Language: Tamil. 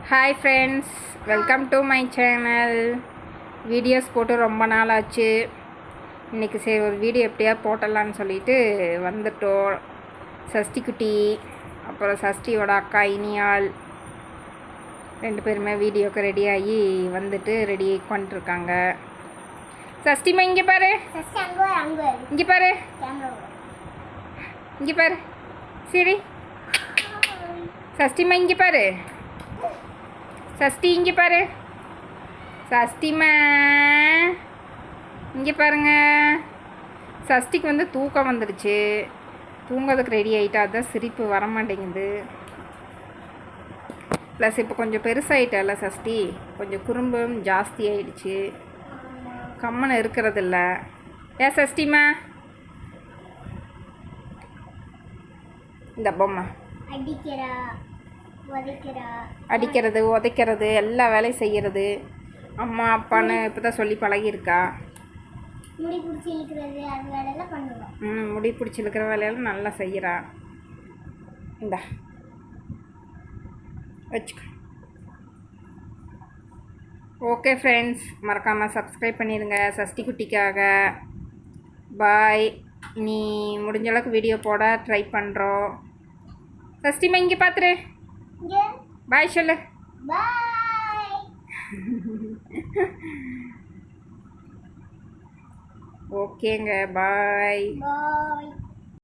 Hi friends, welcome to my channel. Videos போட்டு ரொம்ப நாள் ஆச்சு. இன்றைக்கி சரி ஒரு வீடியோ எப்படியா போட்டலான்னு சொல்லிட்டு வந்துட்டோம். சஷ்டி குட்டி அப்புறம் சஷ்டியோட அக்கா இனியாள் ரெண்டு பேருமே வீடியோக்கு ரெடியாகி வந்துட்டு ரெடி பண்ணிட்டுருக்காங்க. சஷ்டிமா இங்கே பாரு, இங்கே பாரு, இங்கே பாரு, சரி சஷ்டிமா இங்கே பாரு, சஷ்டி இங்கே பாரு, சஷ்டிமா இங்கே பாருங்க. சஷ்டிக்கு வந்து தூக்கம் வந்துடுச்சு, தூங்கிறதுக்கு ரெடி ஆகிட்டா, அதுதான் சிரிப்பு வரமாட்டேங்குது. ப்ளஸ் இப்போ கொஞ்சம் பெருசாகிட்டால சஷ்டி, கொஞ்சம் குறும்பும் ஜாஸ்தி ஆகிடுச்சு, கம்மனை இருக்கிறதில்ல. ஏன் சஷ்டிமா இந்த பொம்மை அடிக்கிறது உதைக்கிறது எல்லா வேலையும் செய்கிறது. அம்மா அப்பான்னு இப்போ தான் சொல்லி பழகியிருக்கா. முடி பிடிச்சி இழுக்கிற வேலையெல்லாம் நல்லா செய்கிறா. இந்தா வச்சுக்க. ஓகே ஃப்ரெண்ட்ஸ், மறக்காமல் சப்ஸ்கிரைப் பண்ணிடுங்க சஷ்டி குட்டிக்காக. பாய். இனி முடிஞ்ச அளவுக்கு வீடியோ போட ட்ரை பண்ணுறோம். சஷ்டிமா இங்கே பார்த்துரு, பாய் சொல்லு. பாய். ஓகேங்க, பாய். பாய்.